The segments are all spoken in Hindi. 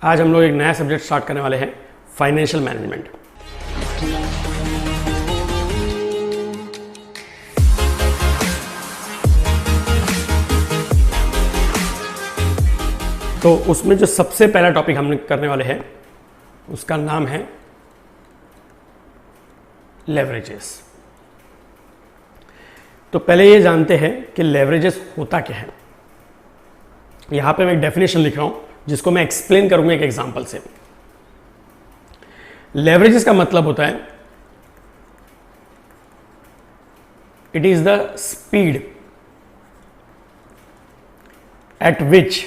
आज हम लोग एक नया सब्जेक्ट स्टार्ट करने वाले हैं, फाइनेंशियल मैनेजमेंट। तो उसमें जो सबसे पहला टॉपिक हम करने वाले हैं उसका नाम है लेवरेजेस। तो पहले ये जानते हैं कि लेवरेजेस होता क्या है। यहां पे मैं एक डेफिनेशन लिख रहा हूं जिसको मैं एक्सप्लेन करूंगा एक एग्जांपल से। लेवरेजेस का मतलब होता है it is the speed at which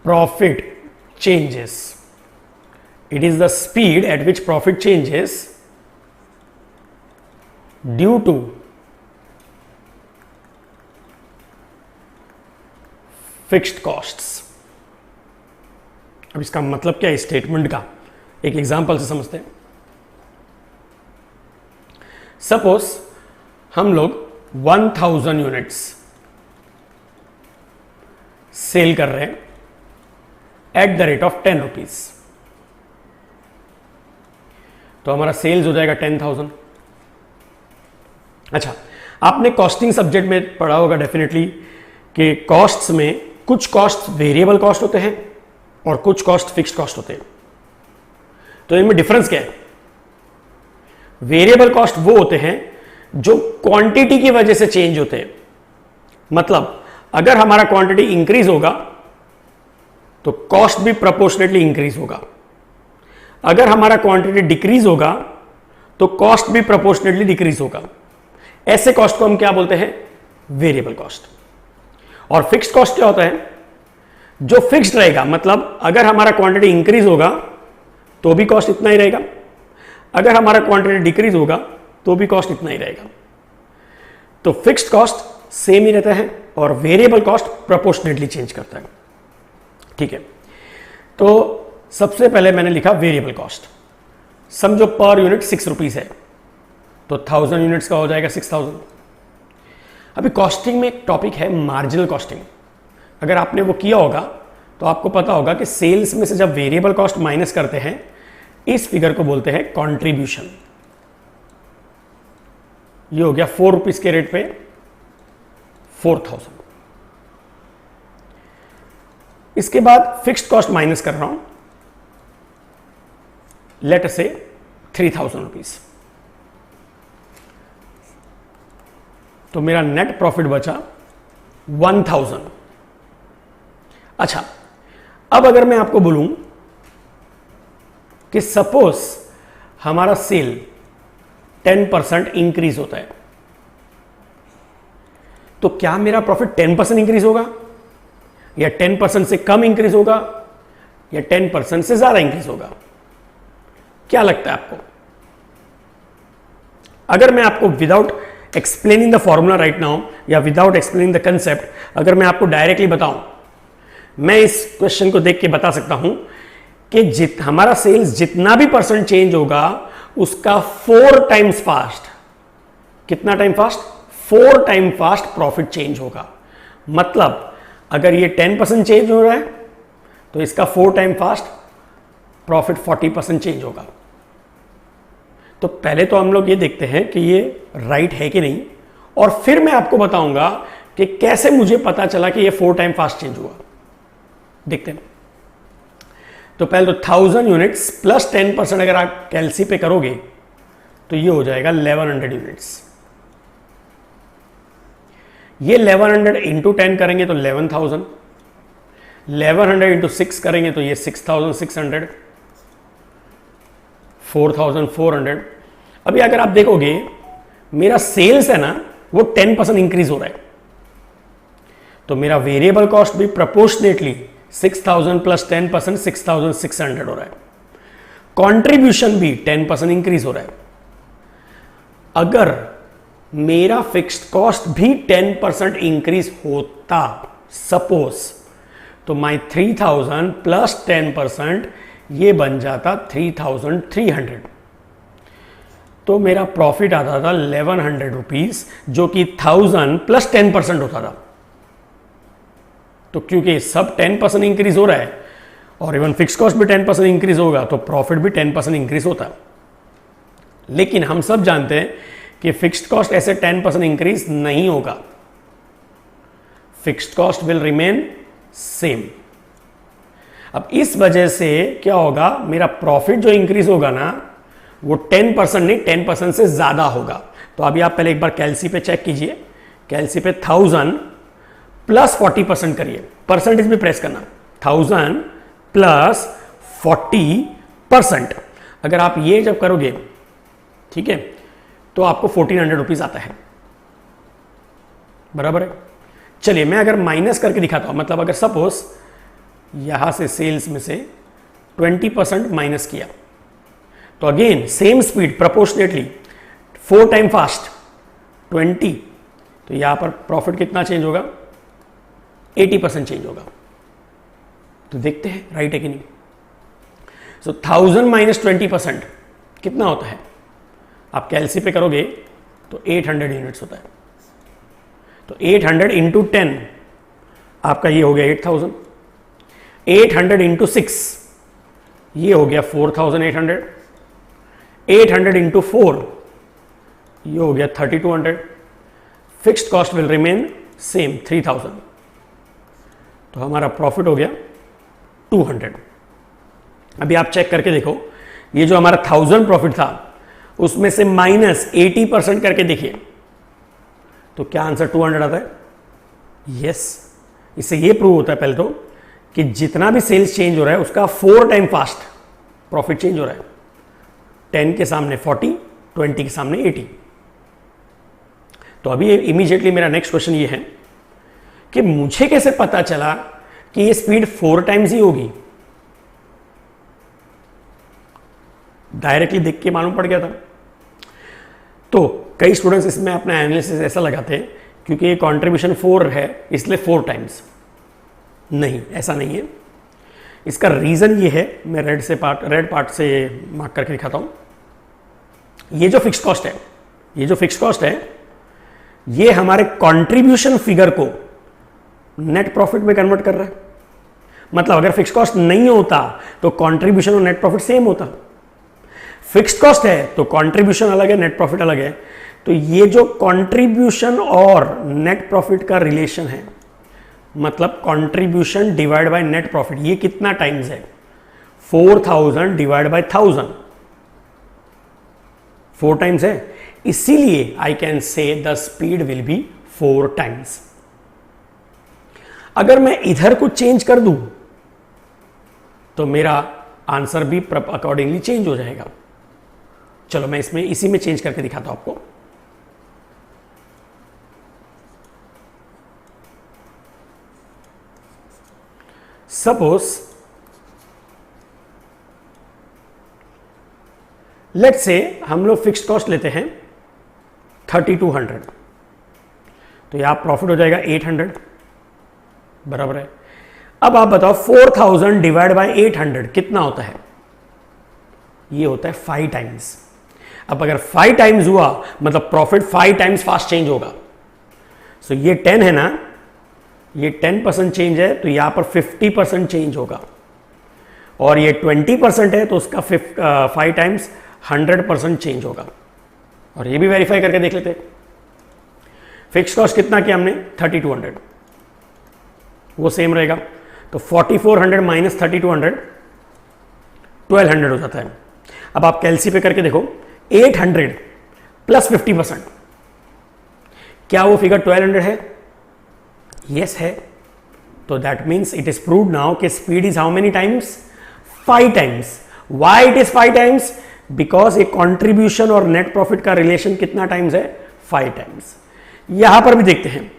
profit changes. It is the speed at which profit changes due to fixed costs. अब इसका मतलब क्या है स्टेटमेंट का, एक एग्जांपल से समझते हैं। सपोज हम लोग 1000 यूनिट्स सेल कर रहे हैं at the rate of 10 rupees, तो हमारा सेल्स हो जाएगा 10,000। अच्छा, आपने कॉस्टिंग सब्जेक्ट में पढ़ा होगा डेफिनेटली कि कॉस्ट्स में कुछ कॉस्ट वेरिएबल कॉस्ट होते हैं और कुछ कॉस्ट फिक्स्ड कॉस्ट होते हैं। तो इनमें डिफरेंस क्या है? वेरिएबल कॉस्ट वो होते हैं जो क्वांटिटी की वजह से चेंज होते हैं। मतलब अगर हमारा क्वांटिटी इंक्रीज होगा तो कॉस्ट भी प्रोपोर्शनेटली इंक्रीज होगा, अगर हमारा क्वांटिटी डिक्रीज होगा तो कॉस्ट भी प्रोपोर्शनेटली डिक्रीज होगा। ऐसे कॉस्ट को हम क्या बोलते हैं? Variable cost. और फिक्स्ड कॉस्ट क्या होता है? जो फिक्स्ड रहेगा, मतलब अगर हमारा क्वांटिटी इंक्रीज होगा तो भी कॉस्ट इतना ही रहेगा, अगर हमारा क्वांटिटी डिक्रीज होगा तो भी कॉस्ट इतना ही रहेगा। तो फिक्स्ड कॉस्ट सेम ही रहता है और वेरिएबल कॉस्ट प्रोपोर्शनेटली चेंज करता है। ठीक है, तो सबसे पहले मैंने लिखा वेरिएबल कॉस्ट। समझो पर यूनिट 6 रुपीज है तो 1000 यूनिट्स का हो जाएगा 6000। अभी कॉस्टिंग में एक टॉपिक है मार्जिनल कॉस्टिंग। अगर आपने वो किया होगा तो आपको पता होगा कि सेल्स में से जब वेरिएबल कॉस्ट माइनस करते हैं इस फिगर को बोलते हैं कंट्रीब्यूशन। ये हो गया 4 रुपीज के रेट पे 4000। इसके बाद फिक्स्ड कॉस्ट माइनस कर रहा हूं, लेट से 3000 रुपीज, तो मेरा नेट प्रॉफिट बचा 1000। अच्छा, अब अगर मैं आपको बोलूं कि सपोज हमारा सेल 10% इंक्रीज होता है, तो क्या मेरा प्रॉफिट 10% इंक्रीज होगा या 10% से कम इंक्रीज होगा या 10% से ज्यादा इंक्रीज होगा? क्या लगता है आपको? अगर मैं आपको without explaining the formula right now या विदाउट एक्सप्लेनिंग द कंसेप्ट, अगर मैं आपको डायरेक्टली बताऊं, मैं इस क्वेश्चन को देख के बता सकता हूं कि हमारा सेल्स जितना भी परसेंट चेंज होगा उसका 4 टाइम्स फास्ट, कितना time fast? 4 time fast profit change होगा। मतलब अगर ये 10% चेंज हो रहा है तो इसका 4 टाइम फास्ट प्रॉफिट 40% चेंज होगा। तो पहले तो हम लोग ये देखते हैं कि ये राइट है कि नहीं, और फिर मैं आपको बताऊंगा कि कैसे मुझे पता चला कि ये 4 टाइम फास्ट चेंज हुआ। देखते हैं। तो पहले तो 1000 यूनिट्स प्लस 10% अगर आप कैलसी पे करोगे तो ये हो जाएगा 1100 यूनिट्स। ये 1100 इंटू 10 करेंगे तो 11,000, 1100 इंटू 6 करेंगे तो ये 6,600, 4,400। अभी अगर आप देखोगे मेरा सेल्स है ना वो 10% इंक्रीज हो रहा है, तो मेरा वेरिएबल कॉस्ट भी प्रोपोर्शनेटली 6,000 प्लस 10% 6,600 हो रहा है। कंट्रीब्यूशन भी 10% इंक्रीज हो रहा है। अगर मेरा फिक्स्ड कॉस्ट भी 10% इंक्रीज होता सपोज, तो माई 3000 प्लस 10% ये बन जाता 3300। तो मेरा प्रॉफिट आता था 1100 रुपीज, जो कि 1000 प्लस 10% होता था। तो क्योंकि सब 10% इंक्रीज हो रहा है और इवन फिक्स कॉस्ट भी 10% इंक्रीज होगा तो प्रॉफिट भी 10% इंक्रीज होता है। लेकिन हम सब जानते हैं कि फिक्स्ड कॉस्ट ऐसे 10% इंक्रीज नहीं होगा, fixed cost will remain same. अब इस वजह से क्या होगा, मेरा प्रॉफिट जो इंक्रीज होगा ना वो 10% नहीं 10% से ज्यादा होगा। तो अभी आप पहले एक बार कैलसी पे चेक कीजिए, कैलसी पे 1000 प्लस 40% करिए, परसेंटेज भी प्रेस करना, 1000 प्लस 40%। अगर आप ये जब करोगे, ठीक है, तो आपको 1400 रुपीज आता है, बराबर है। चलिए मैं अगर माइनस करके दिखाता हूं, मतलब अगर सपोज यहां से सेल्स में से 20% माइनस किया तो again same speed proportionately 4 time fast 20, तो यहां पर प्रॉफिट कितना चेंज होगा, 80% चेंज होगा। तो देखते हैं राइट है कि नहीं। सो 1000 माइनस 20% कितना होता है, आप कैलसी पे करोगे तो 800 यूनिट्स होता है। तो 800 इंटू 10 आपका ये हो गया 8000, 800 इंटू 6 ये हो गया 4800, 800 इंटू 4 ये हो गया 3200, fixed cost will remain same 3000, तो हमारा प्रॉफिट हो गया 200। अभी आप चेक करके देखो, ये जो हमारा 1000 प्रॉफिट था उसमें से माइनस 80% करके देखिए तो क्या आंसर 200 आता है। यस, इससे ये प्रूव होता है पहले तो कि जितना भी सेल्स चेंज हो रहा है उसका 4 टाइम फास्ट प्रॉफिट चेंज हो रहा है। 10 के सामने 40, 20 के सामने 80। तो अभी इमीडिएटली मेरा नेक्स्ट क्वेश्चन ये है कि मुझे कैसे पता चला कि ये स्पीड 4 टाइम्स ही होगी। डायरेक्टली देख के मालूम पड़ गया था। तो कई स्टूडेंट्स इसमें अपना एनालिसिस ऐसा लगाते हैं क्योंकि ये कंट्रीब्यूशन 4 है इसलिए 4 टाइम्स। नहीं, ऐसा नहीं है। इसका रीजन ये है, मैं रेड पार्ट से मार्क करके दिखाता हूं। ये जो फिक्स कॉस्ट है ये हमारे कंट्रीब्यूशन फिगर को नेट प्रॉफिट में कन्वर्ट कर रहा है। मतलब अगर फिक्स कॉस्ट नहीं होता तो कंट्रीब्यूशन और नेट प्रॉफिट सेम होता। फिक्स्ड कॉस्ट है तो कंट्रीब्यूशन अलग है, नेट प्रॉफिट अलग है। तो ये जो कंट्रीब्यूशन और नेट प्रॉफिट का रिलेशन है, मतलब contribution divide by net profit, ये कितना टाइम्स है, 4000 डिवाइड बाय 1000, 4 टाइम्स है। इसीलिए I can say the speed will be 4 times. अगर मैं इधर को चेंज कर दूं तो मेरा आंसर भी अकॉर्डिंगली चेंज हो जाएगा। चलो मैं इसमें इसी में चेंज करके दिखाता हूं आपको। सपोज लेट्स से हम लोग फिक्स्ड कॉस्ट लेते हैं 3200, तो यहां प्रॉफिट हो जाएगा 800, बराबर है। अब आप बताओ 4000 डिवाइड बाय 800 कितना होता है, ये होता है 5 टाइम्स। अब अगर 5 टाइम्स हुआ मतलब प्रॉफिट 5 टाइम्स फास्ट चेंज होगा। सो ये 10 है ना, ये 10% चेंज है तो यहां पर 50% चेंज होगा, और ये 20% है तो उसका 5 टाइम्स 100% चेंज होगा। और ये भी वेरीफाई करके देख लेते हैं। फिक्स कॉस्ट कितना किया हमने, 3200, वो सेम रहेगा। तो 4400 माइनस 3200 1200 हो जाता है। अब आप कैलसी पे करके देखो, 800 प्लस 50%, क्या वो फिगर 1200 है? यस है। तो that means it is proved now कि speed is how many times, 5 times. Why it is 5 times? Because a contribution और नेट प्रॉफिट का रिलेशन कितना टाइम्स है, 5 टाइम्स। यहां पर भी देखते हैं,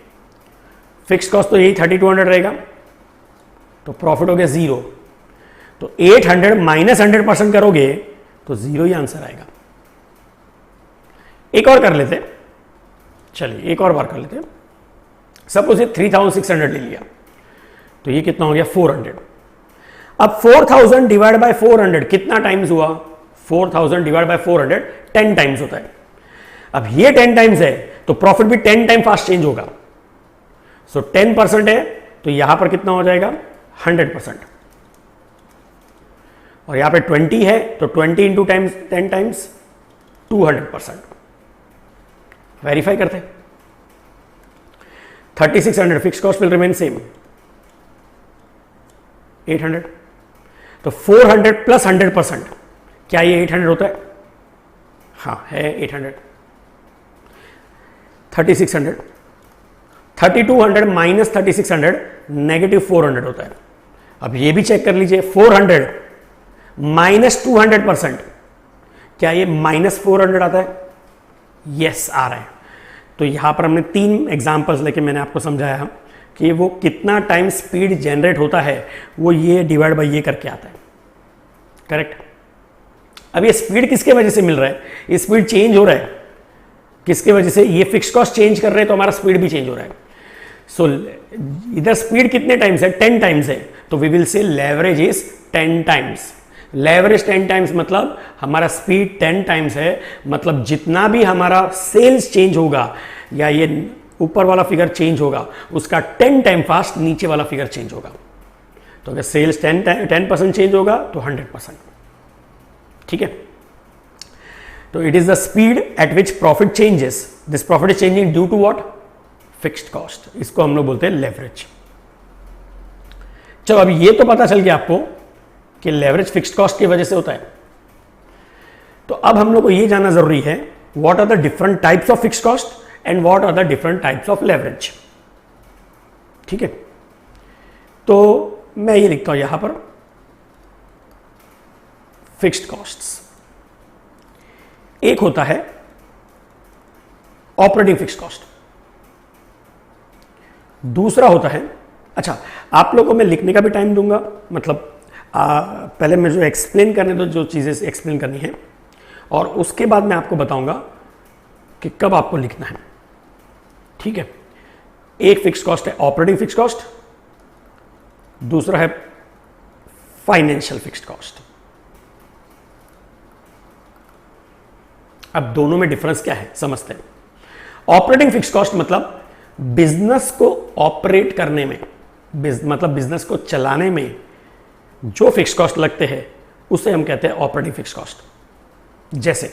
फिक्स कॉस्ट तो यही 3200 रहेगा, तो प्रॉफिट हो गया 0। तो 800 माइनस 100% करोगे तो 0 ही आंसर आएगा। एक और कर लेते, चलिए एक और बार कर लेते। सपोज ये 3600 ले लिया, तो ये कितना हो गया, 400। अब 4000 डिवाइड बाय 400 कितना टाइम्स हुआ, 4000 डिवाइड बाय 400 10 टाइम्स होता है। अब ये 10 टाइम्स है तो प्रॉफिट भी 10 टाइम फास्ट चेंज होगा। सो 10% है तो यहां पर कितना हो जाएगा 100%, और यहां पे 20 है तो 20 इंटू टाइम्स 10 टाइम्स 200%। वेरीफाई करते हैं। 3600 fix cost will remain same 800, तो 400 प्लस 100%, क्या ये 800 होता है? हाँ है 800। 3600, 3200 माइनस 3600 नेगेटिव 400 होता है। अब ये भी चेक कर लीजिए, 400 माइनस 200%, क्या ये माइनस 400 आता है? यस आ रहा है। तो यहां पर हमने 3 एग्जांपल्स लेके मैंने आपको समझाया कि वो कितना टाइम स्पीड जनरेट होता है, वो ये डिवाइड बाय ये करके आता है। करेक्ट। अब ये स्पीड किसके वजह से मिल रहा है? ये स्पीड चेंज हो रहा है किसके वजह से? ये फिक्स कॉस्ट चेंज कर रहे हैं तो हमारा स्पीड भी चेंज हो रहा है। सो इधर स्पीड कितने टाइम्स है? 10 टाइम्स है, तो we will say leverage is 10 times. Leverage 10 times मतलब हमारा स्पीड 10 टाइम्स है, मतलब जितना भी हमारा सेल्स चेंज होगा या ये ऊपर वाला फिगर चेंज होगा उसका 10 टाइम फास्ट नीचे वाला फिगर चेंज होगा। तो अगर सेल्स 10% चेंज होगा तो 100%। ठीक है। तो it is the speed at which profit changes. This profit is changing due to what? Fixed cost. इसको हम लोग बोलते हैं लेवरेज। चलो अब ये तो पता चल गया आपको कि लेवरेज फिक्स्ड कॉस्ट की वजह से होता है। तो अब हम लोग को ये जानना जरूरी है what are the different types of fixed cost and what are the different types of leverage. ठीक है। तो मैं ये लिखता हूं यहां पर फिक्स्ड कॉस्ट्स। एक होता है ऑपरेटिंग फिक्स्ड कॉस्ट, दूसरा होता है, अच्छा आप लोगों को मैं लिखने का भी टाइम दूंगा, मतलब पहले मैं जो एक्सप्लेन करने दो जो चीजें एक्सप्लेन करनी है, और उसके बाद मैं आपको बताऊंगा कि कब आपको लिखना है। ठीक है। एक फिक्स कॉस्ट है ऑपरेटिंग फिक्स कॉस्ट, दूसरा है फाइनेंशियल फिक्स्ड कॉस्ट। अब दोनों में डिफरेंस क्या है समझते हैं। ऑपरेटिंग फिक्स्ड कॉस्ट मतलब बिजनेस को ऑपरेट करने में, मतलब बिजनेस को चलाने में जो फिक्स कॉस्ट लगते हैं उसे हम कहते हैं ऑपरेटिंग फिक्स कॉस्ट। जैसे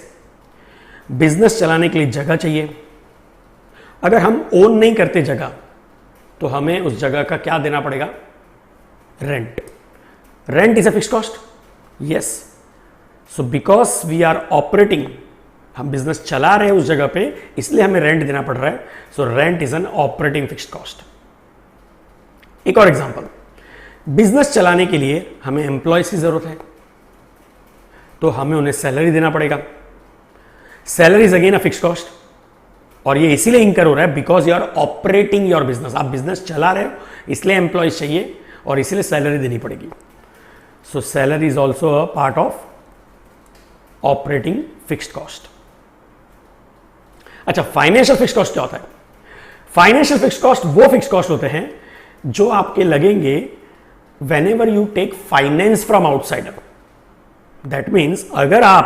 बिजनेस चलाने के लिए जगह चाहिए, अगर हम ओन नहीं करते जगह तो हमें उस जगह का क्या देना पड़ेगा? Rent. Rent is a fix cost. Yes. So because we are operating, हम बिजनेस चला रहे हैं उस जगह पे, इसलिए हमें रेंट देना पड़ रहा है। So rent is an operating fixed cost. एक और एग्जांपल, बिजनेस चलाने के लिए हमें एम्प्लॉयज की जरूरत है तो हमें उन्हें सैलरी देना पड़ेगा। Salary is again a fixed cost, और ये इसीलिए इंकर हो रहा है because you are operating your business. आप बिजनेस चला रहे हो इसलिए एम्प्लॉयज चाहिए और इसलिए सैलरी देनी पड़ेगी। सो salary is also a part of operating fixed cost. अच्छा, फाइनेंशियल फिक्स्ड कॉस्ट क्या होता है? फाइनेंशियल फिक्स्ड कॉस्ट वो फिक्स्ड कॉस्ट होते हैं जो आपके लगेंगे whenever you take finance from outsider. That means अगर आप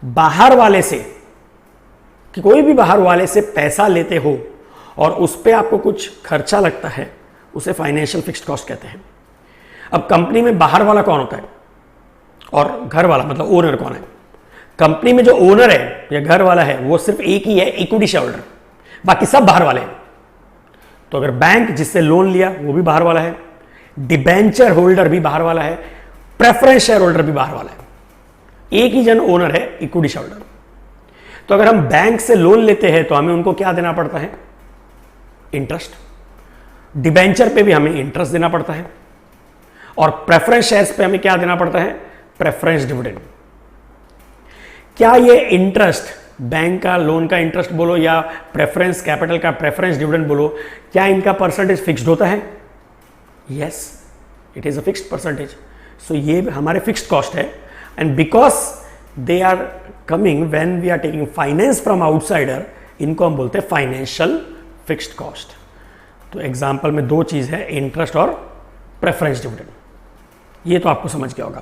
बाहर वाले से, कि कोई भी बाहर वाले से पैसा लेते हो और उस पर आपको कुछ खर्चा लगता है, उसे फाइनेंशियल फिक्स्ड कॉस्ट कहते हैं। अब कंपनी में बाहर वाला कौन होता है और घर वाला मतलब ओनर कौन है? कंपनी में जो ओनर है या घर वाला है वो सिर्फ एक ही है, इक्विटी शेयर होल्डर, बाकी सब बाहर वाले हैं। तो अगर बैंक जिससे लोन लिया वो भी बाहर वाला है, डिबेंचर होल्डर भी बाहर वाला है, प्रेफरेंस शेयर होल्डर भी बाहर वाला है, एक ही जन ओनर है, इक्विटी शेयर होल्डर। तो अगर हम बैंक से लोन लेते हैं तो हमें उनको क्या देना पड़ता है? इंटरेस्ट। डिबेंचर पे भी हमें इंटरेस्ट देना पड़ता है, और प्रेफरेंस शेयर्स पे हमें क्या देना पड़ता है? Preference dividend. क्या ये इंटरेस्ट, बैंक का लोन का इंटरेस्ट बोलो या प्रेफरेंस कैपिटल का प्रेफरेंस डिविडेंड बोलो, क्या इनका परसेंटेज फिक्स्ड होता है? Yes, it is a fixed percentage. So ये हमारे फिक्स्ड कॉस्ट है, and because they are coming when we are taking finance from outsider, इनको हम बोलते हैं फाइनेंशियल फिक्स्ड कॉस्ट। तो एग्जांपल में दो चीज है, इंटरेस्ट और प्रेफरेंस डिविडेंड। ये तो आपको समझ गया होगा।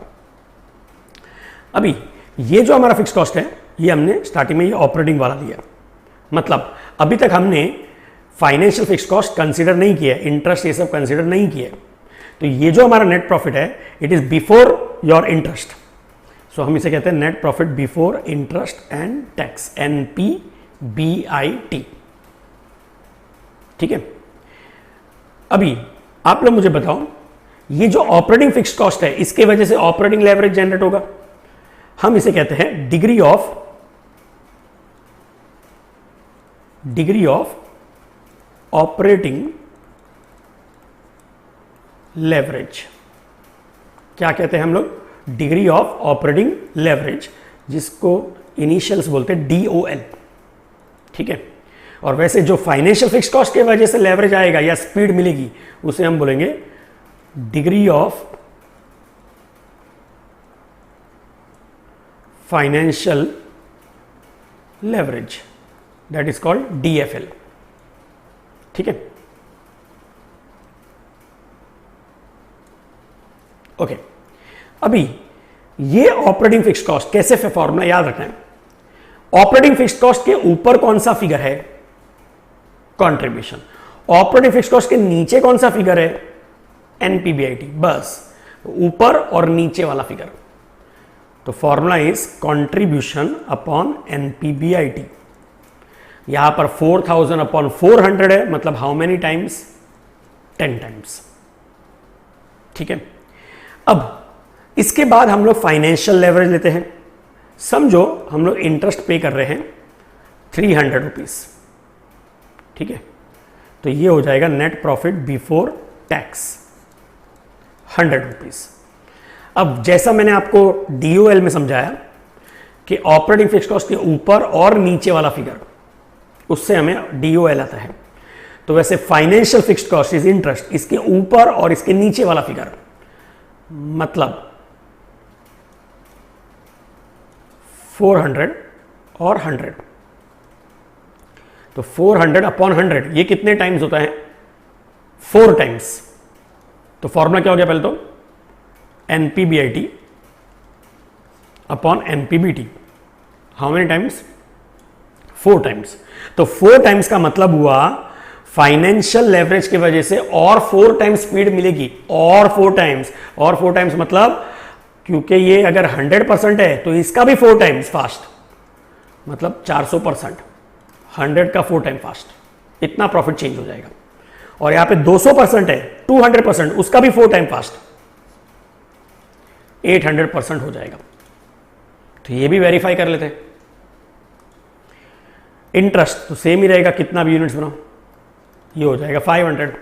अभी ये जो हमारा फिक्स्ड कॉस्ट है ये हमने स्टार्टिंग में ये ऑपरेटिंग वाला लिया, मतलब अभी तक हमने फाइनेंशियल फिक्स कॉस्ट कंसीडर नहीं किया, इंटरेस्ट ये सब कंसीडर नहीं किया, तो ये जो हमारा नेट प्रॉफिट है it is before your interest. So हम इसे कहते हैं net profit before interest and tax, NPBIT। ठीक है, अभी आप लोग मुझे बताओ, ये जो ऑपरेटिंग फिक्स्ड कॉस्ट है इसके वजह से ऑपरेटिंग लेवरेज जनरेट होगा। हम इसे कहते हैं डिग्री ऑफ ऑपरेटिंग लेवरेज। क्या कहते हैं हम लोग? डिग्री ऑफ ऑपरेटिंग लेवरेज, जिसको इनिशियल्स बोलते हैं DOL। ठीक है, और वैसे जो फाइनेंशियल फिक्स कॉस्ट की वजह से लेवरेज आएगा या स्पीड मिलेगी उसे हम बोलेंगे degree of financial leverage, that is called DFL। ठीक है, ओके। अभी ये ऑपरेटिंग फिक्स्ड कॉस्ट कैसे फॉर्मूला याद रखना है। ऑपरेटिंग फिक्स्ड कॉस्ट के ऊपर कौन सा फिगर है? कंट्रीब्यूशन। ऑपरेटिंग फिक्स्ड कॉस्ट के नीचे कौन सा फिगर है? NPBIT। बस ऊपर और नीचे वाला फिगर। तो formula is contribution upon NPBIT। यहां पर 4000 अपॉन 400 है, मतलब हाउ मेनी टाइम्स? 10 टाइम्स। ठीक है, अब इसके बाद हम लोग फाइनेंशियल लेवरेज लेते हैं। समझो हम लोग इंटरेस्ट पे कर रहे हैं 300 रुपीज। ठीक है, तो ये हो जाएगा net profit before tax 100 rupees. अब जैसा मैंने आपको DOL में समझाया कि ऑपरेटिंग फिक्स्ड कॉस्ट के ऊपर और नीचे वाला फिगर, उससे हमें DOL आता है। तो वैसे financial fixed cost is interest, इसके ऊपर और इसके नीचे वाला फिगर, मतलब 400 और 100। तो 400 अपॉन 100 ये कितने टाइम्स होता है? 4 टाइम्स। तो फॉर्मूला क्या हो गया? पहले तो NPBIT upon NPBT। How many times? 4 times. तो 4 टाइम्स का मतलब हुआ फाइनेंशियल लेवरेज की वजह से और 4 टाइम्स स्पीड मिलेगी, और 4 टाइम्स मतलब क्योंकि ये अगर 100% है तो इसका भी 4 टाइम्स फास्ट, मतलब 400%। 100 का 4 टाइम फास्ट, इतना प्रॉफिट चेंज हो जाएगा। और यहां पे 200% है, 200%, उसका भी 4 टाइम फास्ट, 800% हो जाएगा। तो ये भी वेरीफाई कर लेते हैं। इंटरेस्ट तो सेम ही रहेगा, कितना भी यूनिट्स बनाओ, ये हो जाएगा 500।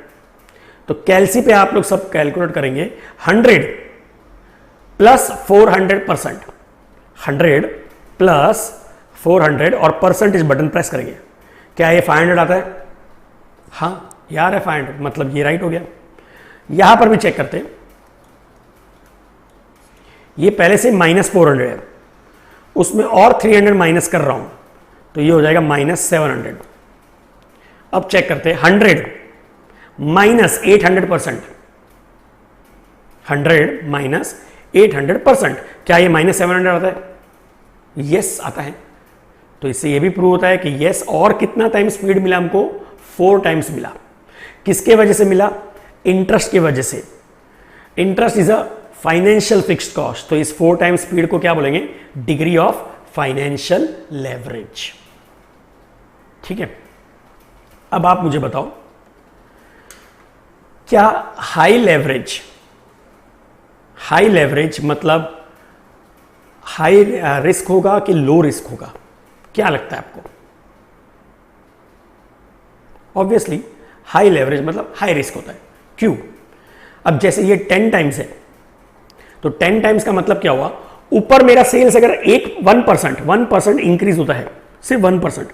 तो कैलसी पे आप लोग सब कैलकुलेट करेंगे। 100 प्लस 400%, 100 प्लस 400 और परसेंटेज बटन प्रेस करेंगे। क्या ये 500 आता है? हाँ यार है 500, मतलब ये राइट हो गया। यहां पर भी चेक करते हैं, ये पहले से -400 है, उसमें और 300 माइनस कर रहा हूं, तो ये हो जाएगा -700। अब चेक करते हैं 100 माइनस 800%, 100 माइनस 800%, क्या ये -700 आता है? यस आता है। तो इससे ये भी प्रूव होता है कि यस, और कितना टाइम स्पीड मिला हमको? 4 टाइम्स मिला। किसके वजह से मिला? इंटरेस्ट की वजह से। Interest is a financial fixed cost, तो इस 4 टाइम्स स्पीड को क्या बोलेंगे? Degree of financial leverage. ठीक है, अब आप मुझे बताओ, क्या हाई लेवरेज मतलब हाई रिस्क होगा कि लो रिस्क होगा? क्या लगता है आपको? ऑब्वियसली हाई लेवरेज मतलब हाई रिस्क होता है। क्यों? अब जैसे ये 10 टाइम्स है, तो 10 टाइम्स का मतलब क्या हुआ? ऊपर मेरा सेल्स अगर 1% इंक्रीज होता है, सिर्फ 1%,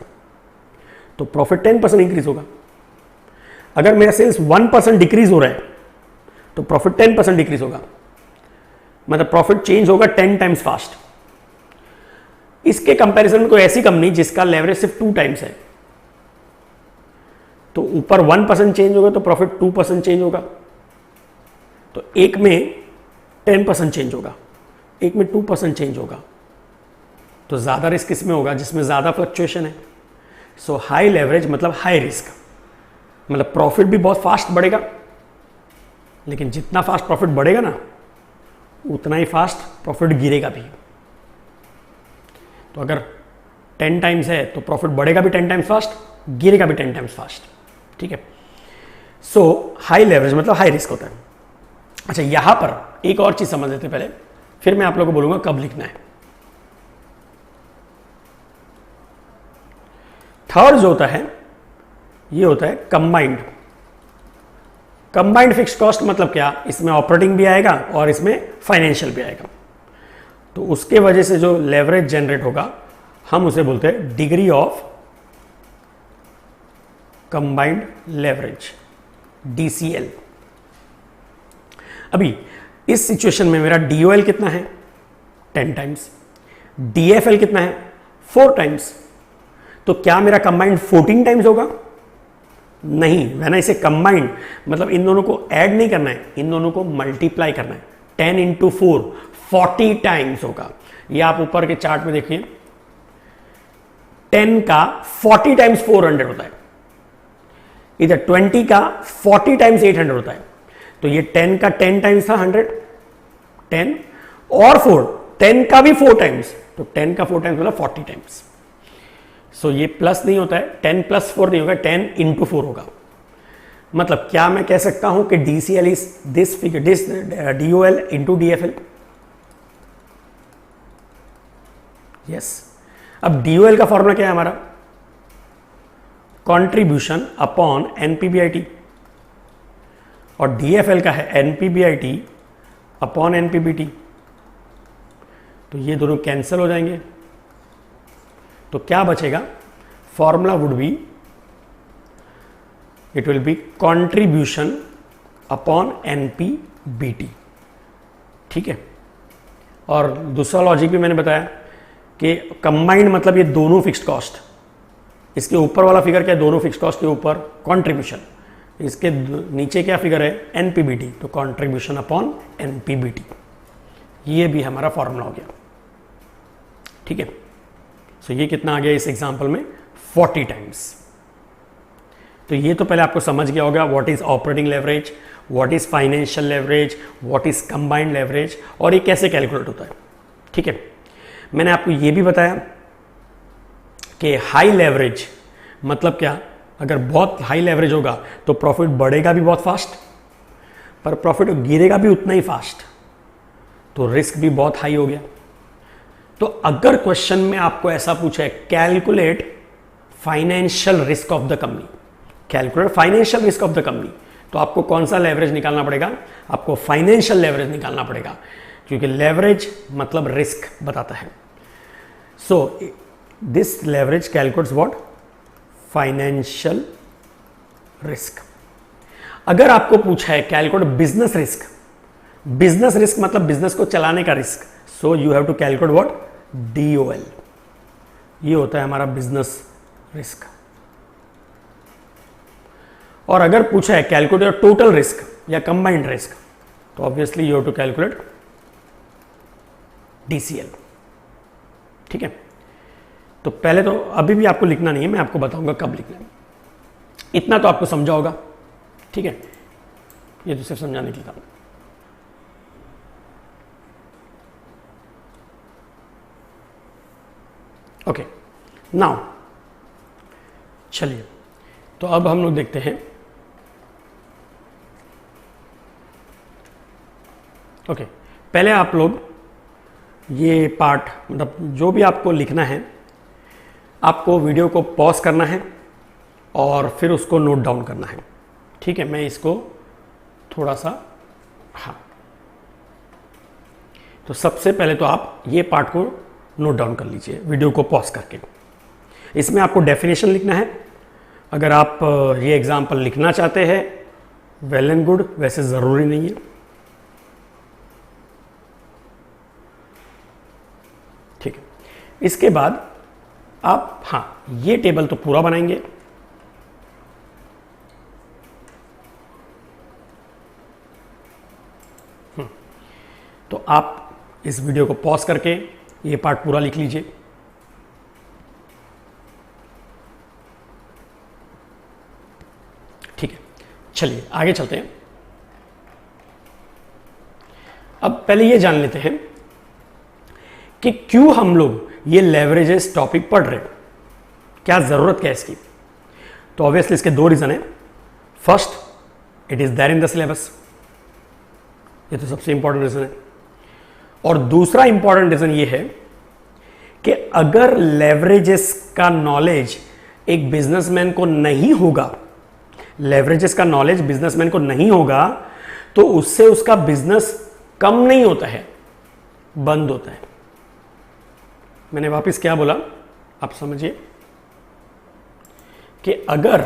तो प्रॉफिट 10% इंक्रीज होगा। अगर मेरा सेल्स 1% डिक्रीज हो रहा है, तो प्रॉफिट 10% डिक्रीज होगा, मतलब प्रॉफिट चेंज होगा 10 टाइम्स फास्ट। इसके कंपैरिजन में कोई ऐसी कंपनी जिसका लेवरेज सिर्फ 2 टाइम्स है, तो ऊपर 1% चेंज होगा तो प्रॉफिट 2% चेंज होगा, तो एक में 10% चेंज होगा, एक में 2% चेंज होगा, तो ज्यादा रिस्क इसमें होगा जिसमें ज्यादा फ्लक्चुएशन है। सो हाई लेवरेज मतलब हाई रिस्क। मतलब प्रॉफिट भी बहुत फास्ट बढ़ेगा, लेकिन जितना फास्ट प्रॉफिट बढ़ेगा ना उतना ही फास्ट प्रॉफिट गिरेगा भी। तो अगर 10 टाइम्स है तो प्रॉफिट बढ़ेगा भी 10 टाइम्स फास्ट, गिरेगा भी 10 टाइम्स फास्ट। ठीक है, सो हाई लेवरेज मतलब हाई रिस्क होता है। अच्छा, यहां पर एक और चीज समझ लेते पहले, फिर मैं आप लोगों को बोलूंगा कब लिखना है। थर्ड जो होता है ये होता है कंबाइंड। कंबाइंड फिक्स्ड कॉस्ट मतलब क्या, इसमें ऑपरेटिंग भी आएगा और इसमें फाइनेंशियल भी आएगा। तो उसके वजह से जो लेवरेज जनरेट होगा हम उसे बोलते हैं degree of combined leverage, DCL। अभी इस सिचुएशन में मेरा DOL कितना है 10 टाइम्स, DFL कितना है 4 टाइम्स। तो क्या मेरा कंबाइंड 14 टाइम्स होगा? नहीं, मैंने इसे कंबाइंड मतलब इन दोनों को ऐड नहीं करना है, इन दोनों को मल्टीप्लाई करना है। 10 इंटू 4 40 टाइम्स होगा। ये आप ऊपर के चार्ट में देखिए, 10 का 40 टाइम्स 400 होता है, इधर 20 का 40 टाइम्स 800 होता है। तो ये 10 का 10 टाइम्स था 100, 10 और 4, 10 का भी 4 टाइम्स, तो 10 का 4 टाइम्स मतलब 40 टाइम्स। सो ये प्लस नहीं होता है, 10 प्लस 4 नहीं होगा, 10 इंटू 4 होगा। मतलब क्या मैं कह सकता हूं कि DCL is this figure, this DOL into DFL। Yes, अब DOL का फॉर्मूला क्या है हमारा, कंट्रीब्यूशन अपॉन NPBIT, और DFL का है NPBIT अपॉन NPBT। तो ये दोनों कैंसिल हो जाएंगे, तो क्या बचेगा, formula would be, it will be contribution upon NPBT। ठीक है, और दूसरा लॉजिक भी मैंने बताया कि कंबाइंड मतलब ये दोनों फिक्स्ड कॉस्ट, इसके ऊपर वाला फिगर क्या है, दोनों फिक्स्ड कॉस्ट के ऊपर कंट्रीब्यूशन, इसके नीचे क्या फिगर है NPBT, तो कंट्रीब्यूशन अपॉन NPBT। ये भी हमारा फॉर्मूला हो गया। ठीक है, सो ये कितना आ गया इस एग्जांपल में 40 टाइम्स। तो ये तो पहले आपको समझ गया होगा what is operating leverage, what is financial leverage, what is combined leverage, और ये कैसे कैलकुलेट होता है। ठीक है, मैंने आपको ये भी बताया कि हाई लेवरेज मतलब क्या, अगर बहुत हाई लेवरेज होगा तो प्रॉफिट बढ़ेगा भी बहुत फास्ट, पर प्रॉफिट गिरेगा भी उतना ही फास्ट, तो रिस्क भी बहुत हाई हो गया। तो अगर क्वेश्चन में आपको ऐसा पूछा है calculate financial risk of the company, calculate financial risk of the company, तो आपको कौन सा लेवरेज निकालना पड़ेगा, आपको फाइनेंशियल लेवरेज निकालना पड़ेगा, क्योंकि लेवरेज मतलब रिस्क बताता है। So this leverage calculates what, financial risk. अगर आपको पूछा है calculate business risk, business risk मतलब बिजनेस को चलाने का रिस्क, so you have to calculate what, DOL। ये होता है हमारा बिजनेस रिस्क। और अगर पूछा है कैलकुलेट योर टोटल रिस्क या कंबाइंड रिस्क, तो obviously you have to calculate DCL। ठीक है, तो पहले तो अभी भी आपको लिखना नहीं है, मैं आपको बताऊंगा कब लिखना है। इतना तो आपको समझा होगा। ठीक है, ये तो सिर्फ समझाने के लिए था। ओके, नाउ चलिए, तो अब हम लोग देखते हैं। ओके, पहले आप लोग ये पार्ट मतलब जो भी आपको लिखना है, आपको वीडियो को पॉज करना है और फिर उसको नोट डाउन करना है। ठीक है, मैं इसको थोड़ा सा, हाँ, तो सबसे पहले तो आप ये पार्ट को नोट डाउन कर लीजिए वीडियो को पॉज करके। इसमें आपको डेफिनेशन लिखना है। अगर आप ये एग्जाम्पल लिखना चाहते हैं वेल एंड गुड, वैसे ज़रूरी नहीं है। ठीक है, इसके बाद आप, हाँ, ये टेबल तो पूरा बनाएंगे। तो आप इस वीडियो को पॉज करके ये पार्ट पूरा लिख लीजिए। ठीक। चलिए आगे चलते हैं। अब पहले ये जान लेते हैं कि क्यों हम लोग ये लेवरेजेस टॉपिक पढ़ रहे हैं, क्या जरूरत क्या है इसकी। तो ऑब्वियसली इसके दो रीजन है। First, it is there in the syllabus, ये तो सबसे इंपॉर्टेंट रीजन है। और दूसरा इंपॉर्टेंट रीजन ये है कि अगर लेवरेजेस का नॉलेज एक बिजनेसमैन को नहीं होगा, लेवरेजेस का नॉलेज बिजनेसमैन को नहीं होगा, तो उससे उसका बिजनेस कम नहीं होता है, बंद होता है। मैंने वापस क्या बोला आप समझिए कि अगर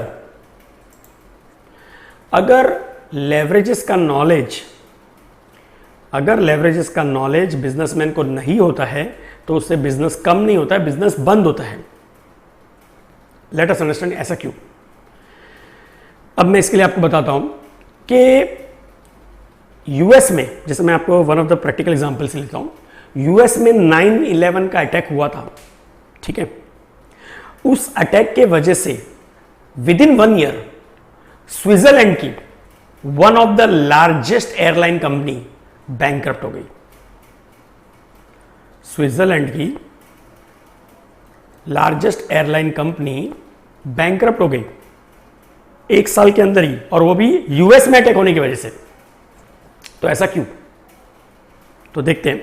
लेवरेजेस का नॉलेज बिजनेसमैन को नहीं होता है तो उससे बिजनेस कम नहीं होता है, बिजनेस बंद होता है। लेट अस अंडरस्टैंड ऐसा क्यों। अब मैं इसके लिए आपको बताता हूं कि यूएस में, जैसे मैं आपको one of the practical example से लेता हूं, यूएस में 9/11 का अटैक हुआ था, ठीक है। उस अटैक के वजह से विद इन 1 ईयर स्विट्जरलैंड की one of the largest airline company bankrupt हो गई। स्विट्जरलैंड की लार्जेस्ट एयरलाइन कंपनी बैंकरप्ट हो गई 1 साल के अंदर ही, और वो भी यूएस में अटैक होने की वजह से। तो ऐसा क्यों, तो देखते हैं।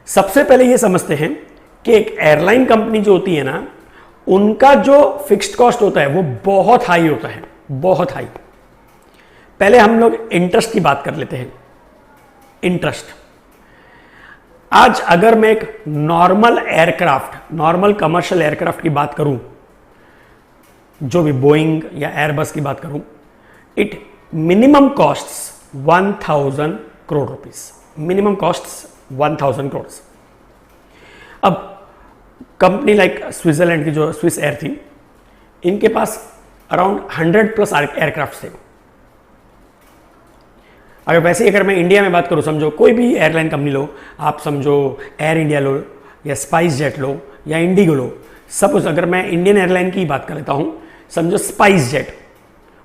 सबसे पहले ये समझते हैं कि एक एयरलाइन कंपनी जो होती है ना, उनका जो फिक्स्ड कॉस्ट होता है वो बहुत हाई होता है, बहुत हाई। पहले हम लोग इंटरेस्ट की बात कर लेते हैं। इंटरेस्ट, आज अगर मैं एक नॉर्मल कमर्शियल एयरक्राफ्ट की बात करूं, जो भी बोइंग या एयरबस की बात करूं, it minimum costs 1000 crore rupees, minimum costs 1000 crore. अब कंपनी लाइक स्विट्जरलैंड की जो स्विस एयर थी, इनके पास अराउंड 100+ एयरक्राफ्ट थे। अगर मैं इंडिया में बात करूं, समझो कोई भी एयरलाइन कंपनी लो, आप समझो एयर इंडिया लो या स्पाइस जेट लो या इंडिगो लो। सपोज अगर मैं इंडियन एयरलाइन की बात कर लेता हूं, समझो स्पाइस जेट,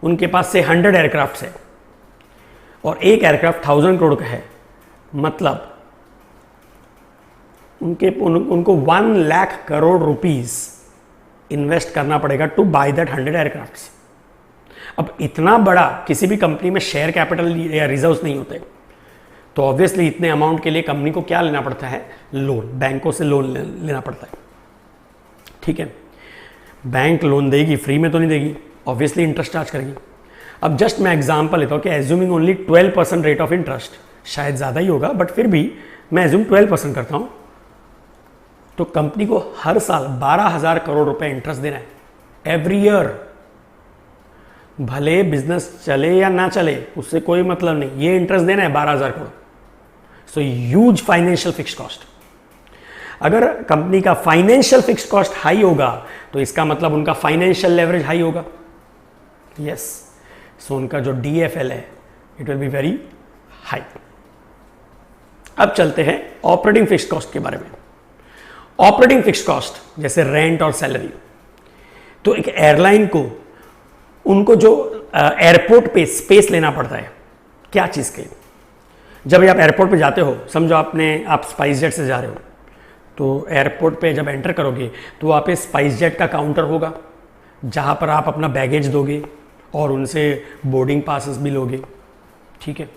उनके पास से 100 एयरक्राफ्ट है और एक एयरक्राफ्ट 1000 करोड़ का है, मतलब उनको 1 लाख करोड़ रुपीस इन्वेस्ट करना पड़ेगा टू बाय दैट 100 एयरक्राफ्ट। अब इतना बड़ा किसी भी कंपनी में शेयर कैपिटल या रिजर्व्स नहीं होते, तो ऑब्वियसली इतने अमाउंट के लिए कंपनी को क्या लेना पड़ता है, लोन, बैंकों से लोन लेना पड़ता है, ठीक है। बैंक लोन देगी, फ्री में तो नहीं देगी, ऑब्वियसली इंटरेस्ट चार्ज करेगी। अब जस्ट मैं एग्जांपल लेता हूं कि assuming only 12% rate of interest, शायद ज़्यादा ही होगा बट फिर भी मैं एज्यूम 12% करता हूं, तो कंपनी को हर साल 12,000 करोड़ रुपए इंटरेस्ट देना है एवरी ईयर। भले बिजनेस चले या ना चले, उससे कोई मतलब नहीं, ये इंटरेस्ट देना है 12,000 crore. So huge financial fixed cost. अगर कंपनी का फाइनेंशियल फिक्स्ड कॉस्ट हाई होगा तो इसका मतलब उनका फाइनेंशियल लेवरेज हाई होगा, यस। सो उनका जो DFL है it will be very high. अब चलते हैं ऑपरेटिंग फिक्स्ड कॉस्ट के बारे में। ऑपरेटिंग फिक्स्ड कॉस्ट जैसे रेंट और सैलरी, तो एक एयरलाइन को उनको जो एयरपोर्ट पे स्पेस लेना पड़ता है, क्या चीज़ के लिए। जब आप एयरपोर्ट पे जाते हो, समझो आप स्पाइस जेट से जा रहे हो, तो एयरपोर्ट पे जब एंटर करोगे तो वहाँ पे स्पाइस जेट का काउंटर होगा जहाँ पर आप अपना बैगेज दोगे और उनसे बोर्डिंग पासेस भी लोगे, ठीक है।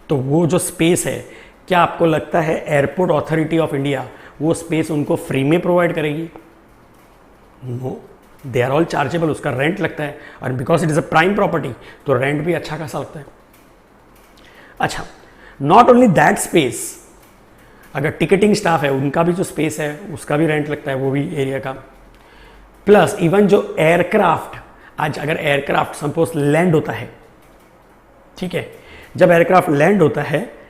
तो वो जो स्पेस है, क्या आपको लगता है एयरपोर्ट अथॉरिटी ऑफ इंडिया वो स्पेस उनको फ्री में प्रोवाइड करेगी? No, they are all chargeable, उसका रेंट लगता है, और because it is a prime property तो रेंट भी अच्छा खासा लगता है। अच्छा, नॉट ओनली दैट स्पेस, अगर टिकटिंग स्टाफ है उनका भी जो स्पेस है उसका भी रेंट लगता है, वो भी एरिया का। प्लस इवन जो एयरक्राफ्ट, आज अगर एयरक्राफ्ट सपोज लैंड होता है, ठीक है, जब एयरक्राफ्ट लैंड होता है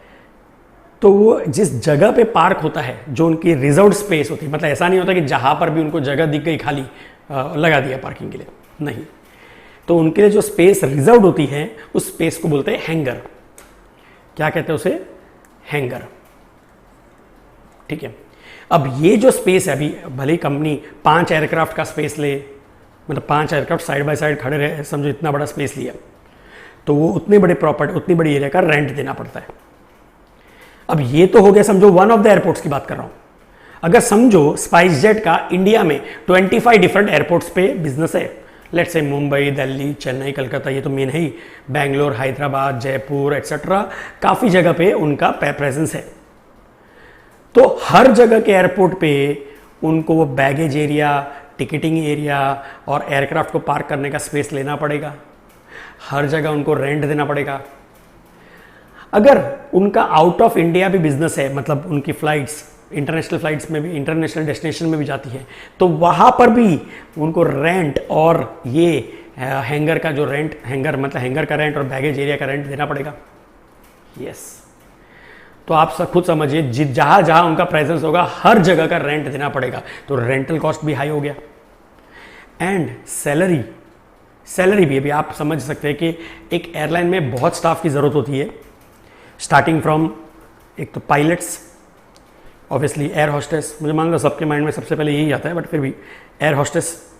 तो वो जिस जगह पे पार्क होता है, जो उनकी रिजर्व्ड स्पेस होती है, मतलब ऐसा नहीं होता कि जहां पर भी उनको जगह दिख गई खाली लगा दिया पार्किंग के लिए, नहीं, तो उनके लिए जो स्पेस रिजर्व्ड होती है उस स्पेस को बोलते हैं हैंगर। क्या कहते हैं उसे? हैंगर, ठीक है। अब ये जो स्पेस है, अभी भले ही कंपनी 5 एयरक्राफ्ट का स्पेस ले, मतलब 5 एयरक्राफ्ट साइड बाय साइड खड़े रहे, समझो इतना बड़ा स्पेस लिया, तो वो उतनी बड़ी एरिया का रेंट देना पड़ता है। अब ये तो हो गया समझो वन ऑफ द एयरपोर्ट्स की बात कर रहा हूं। अगर समझो स्पाइस जेट का इंडिया में 25 डिफरेंट एयरपोर्ट्स पे बिजनेस है, लेट्स से मुंबई, दिल्ली, चेन्नई, कलकत्ता, ये तो मेन है ही, बैंगलोर, हैदराबाद, जयपुर एक्सेट्रा, काफ़ी जगह पे उनका प्रेजेंस है। तो हर जगह के एयरपोर्ट पे उनको वो बैगेज एरिया, टिकटिंग एरिया और एयरक्राफ्ट को पार्क करने का स्पेस लेना पड़ेगा, हर जगह उनको रेंट देना पड़ेगा। अगर उनका आउट ऑफ इंडिया भी बिजनेस है, मतलब उनकी फ्लाइट्स इंटरनेशनल फ्लाइट्स में भी, इंटरनेशनल डेस्टिनेशन में भी जाती है, तो वहाँ पर भी उनको रेंट और ये हैंगर का जो रेंट, हैंगर मतलब हैंगर का रेंट और बैगेज एरिया का रेंट देना पड़ेगा। यस, तो आप सब खुद समझिए, जहाँ जहाँ उनका प्रेजेंस होगा हर जगह का रेंट देना पड़ेगा, तो रेंटल कॉस्ट भी हाई हो गया। एंड सैलरी भी, अभी आप समझ सकते हैं कि एक एयरलाइन में बहुत स्टाफ की ज़रूरत होती है, स्टार्टिंग फ्रॉम एक तो पायलट्स, ऑब्वियसली एयर होस्टेस, मुझे मान लो सबके माइंड में सबसे पहले यही आता है, बट फिर भी एयर होस्टेस।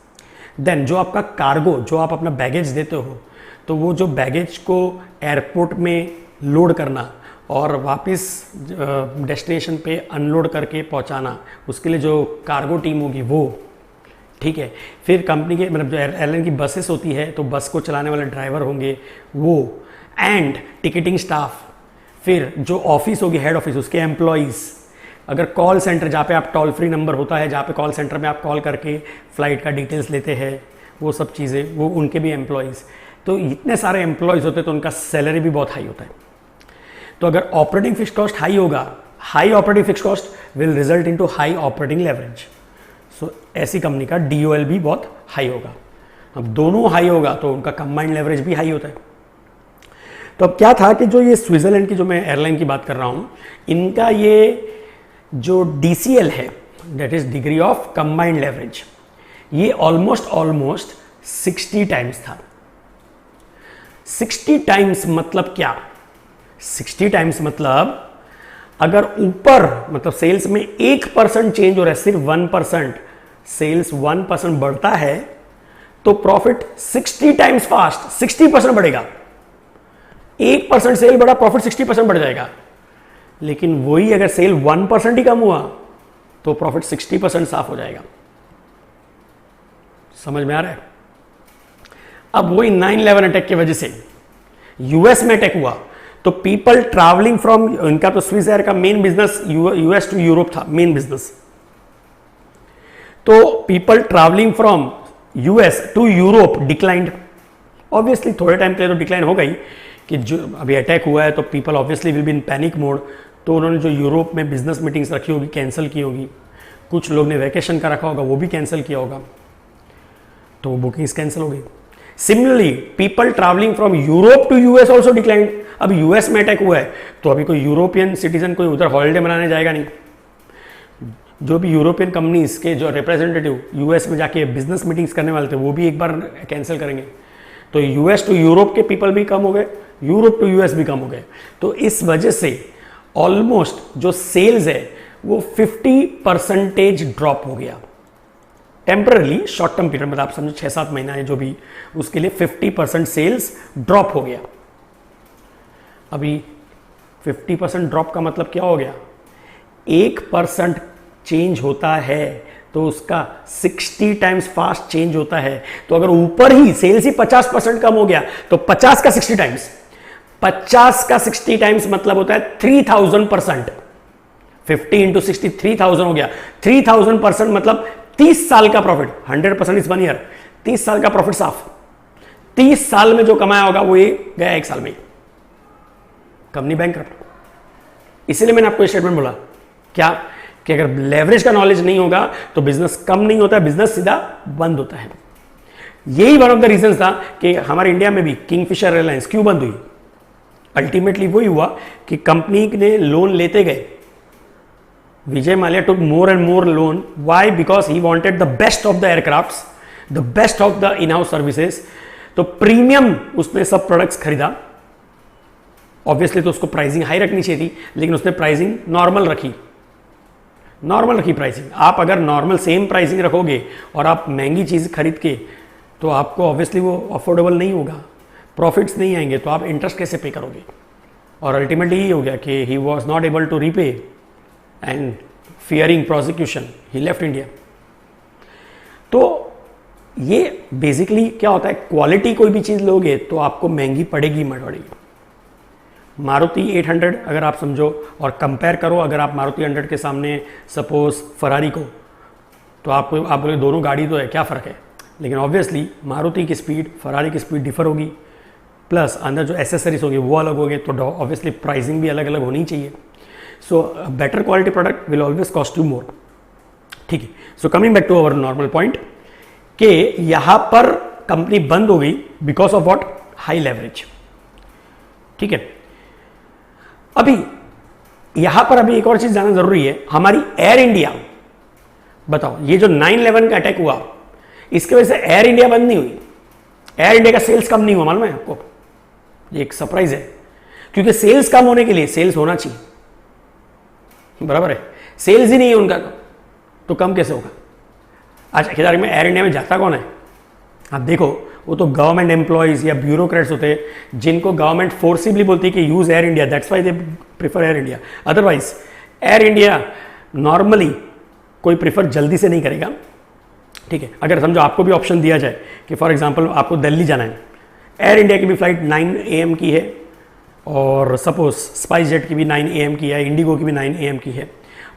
देन जो आपका कार्गो, जो आप अपना बैगेज देते हो, तो वो जो बैगेज को एयरपोर्ट में लोड करना और वापस डेस्टिनेशन पे अनलोड करके पहुंचाना, उसके लिए जो कार्गो टीम होगी वो, ठीक है। फिर कंपनी के मतलब जो एयरलाइन की बसेस होती है, तो बस को चलाने वाले ड्राइवर होंगे वो, एंड टिकटिंग स्टाफ, फिर जो ऑफिस होगी हेड ऑफिस, उसके एम्प्लॉयज़, अगर कॉल सेंटर जहाँ पे आप टोल फ्री नंबर होता है, जहाँ पे कॉल सेंटर में आप कॉल करके फ़्लाइट का डिटेल्स लेते हैं, वो सब चीज़ें, वो उनके भी एम्प्लॉयज़, तो इतने सारे एम्प्लॉयज़ होते हैं, तो उनका सैलरी भी बहुत हाई होता है। तो अगर ऑपरेटिंग फिक्स कॉस्ट हाई होगा, high operating fix cost will result into high operating leverage. So ऐसी कंपनी का DOL भी बहुत हाई होगा। अब दोनों हाई होगा तो उनका कंबाइंड लेवरेज भी हाई होता है। तो अब क्या था कि जो ये स्विट्जरलैंड की जो मैं एयरलाइन की बात कर रहा हूँ, इनका ये जो DCL है, that is degree of combined leverage, ये ऑलमोस्ट 60 टाइम्स था। 60 टाइम्स मतलब क्या? 60 टाइम्स मतलब अगर ऊपर मतलब सेल्स में 1% चेंज हो रहा है, सिर्फ 1%, सेल्स 1% बढ़ता है, तो प्रॉफिट 60 टाइम्स फास्ट 60% बढ़ेगा। 1% सेल बढ़ा, प्रॉफिट 60% बढ़ जाएगा। लेकिन वही अगर सेल 1% ही कम हुआ तो प्रॉफिट 60% साफ हो जाएगा। समझ में आ रहा है? अब वही 9/11 अटैक की वजह से यूएस में अटैक हुआ, तो पीपल ट्रैवलिंग फ्रॉम, इनका तो स्विस एयर का main business US to Europe था, मेन बिजनेस। तो people travelling from US to Europe declined. Obviously थोड़े टाइम के लिए तो डिक्लाइन हो गई कि जो अभी अटैक हुआ है, तो people obviously will be in panic mode. तो उन्होंने जो यूरोप में बिजनेस मीटिंग्स रखी होगी कैंसिल की होगी, कुछ लोग ने वैकेशन का रखा होगा वो भी कैंसिल किया होगा, तो बुकिंग्स कैंसिल हो गई। Similarly people travelling from Europe to US also declined. अब यूएस में अटैक हुआ है तो अभी कोई यूरोपियन सिटीजन कोई उधर हॉलीडे मनाने जाएगा नहीं। जो भी यूरोपियन कंपनीज के जो रिप्रेजेंटेटिव यूएस में जाके बिजनेस मीटिंग्स करने वाले थे वो भी एक बार कैंसिल करेंगे। तो यूएस टू यूरोप के पीपल भी कम हो गए, यूरोप टू यूएस भी कम हो गए। तो इस वजह से ऑलमोस्ट जो सेल्स है वो 50% ड्रॉप हो गया टेम्परली, शॉर्ट टर्म पीरियड, मतलब आप समझो 6-7 महीना है जो भी, उसके लिए 50% सेल्स ड्रॉप हो गया। अभी 50% ड्रॉप का मतलब क्या हो गया? 1% चेंज होता है तो उसका 60 टाइम्स फास्ट चेंज होता है। तो अगर ऊपर ही सेल्स ही 50% कम हो गया तो 50 का 60 टाइम्स, 50 का 60 टाइम्स मतलब होता है 3000%। 50 इंटू 60 3000 हो गया। 3000% मतलब 30 साल का प्रॉफिट। 100% इज 1 ईयर, 30 साल का प्रॉफिट साफ। 30 साल में जो कमाया होगा वो ये गया 1 साल में, कंपनी बैंकरप्ट। इसीलिए मैंने आपको स्टेटमेंट बोला क्या कि अगर लेवरेज का नॉलेज नहीं होगा तो बिजनेस कम नहीं होता है, बिजनेस सीधा बंद होता है। यही वन ऑफ द रीजंस था कि हमारे इंडिया में भी किंगफिशर एयरलाइंस क्यों बंद हुई। अल्टीमेटली वही हुआ कि कंपनी ने लोन लेते गए। Vijay Mallya took more and more loan. Why? Because he wanted the best of the aircrafts, the best of the in house services. तो प्रीमियम उसने सब प्रोडक्ट्स खरीदा। ऑब्वियसली तो उसको प्राइसिंग हाई रखनी चाहिए थी, लेकिन उसने प्राइसिंग नॉर्मल रखी, प्राइसिंग। आप अगर नॉर्मल सेम प्राइसिंग रखोगे और आप महंगी चीज़ खरीद के, तो आपको ऑब्वियसली वो अफोर्डेबल नहीं होगा। प्रॉफिट्स नहीं आएंगे तो आप इंटरेस्ट कैसे पे करोगे? और अल्टीमेटली ये हो गया कि he was not able to repay and fearing prosecution he left India. तो ये बेसिकली क्या होता है, क्वालिटी कोई भी चीज़ लोगे तो आपको महंगी पड़ेगी पड़ेगी। मारुति 800 अगर आप समझो और कंपेयर करो अगर आप मारुति 100 के सामने सपोज फरारी को, तो आप बोले दोनों गाड़ी तो है, क्या फ़र्क है? लेकिन ऑब्वियसली मारुति की स्पीड फरारी की स्पीड डिफर होगी, प्लस अंदर जो एसेसरीज होगी वो अलग होगी, तो ऑब्वियसली प्राइसिंग भी अलग अलग होनी चाहिए। So better quality product will always cost you more. ठीक है, so coming back to our normal point कि यहां पर कंपनी बंद हो गई because of what, high leverage. ठीक है, अभी यहां पर अभी एक और चीज जानना जरूरी है, हमारी एयर इंडिया, बताओ ये जो 9/11 का अटैक हुआ इसके वजह से एयर इंडिया बंद नहीं हुई, एयर इंडिया का सेल्स कम नहीं हुआ, मालूम है आपको? ये एक सरप्राइज है, क्योंकि सेल्स कम होने के लिए सेल्स होना चाहिए, बराबर है? सेल्स ही नहीं है उनका तो कम कैसे होगा? आज आखिरकार में एयर इंडिया में जाता कौन है? आप देखो, वो तो गवर्नमेंट एम्प्लॉयज या ब्यूरोक्रेट्स होते हैं जिनको गवर्नमेंट फोर्सिबली बोलती है कि use air India, that's why they prefer air India. Otherwise air India normally कोई प्रीफर जल्दी से नहीं करेगा। ठीक है, अगर समझो आपको भी ऑप्शन दिया जाए कि फॉर एग्जांपल आपको दिल्ली जाना है, एयर इंडिया की भी फ्लाइट 9 AM की है और सपोज स्पाइस जेट की भी 9 AM की है, इंडिगो की भी 9 AM की है,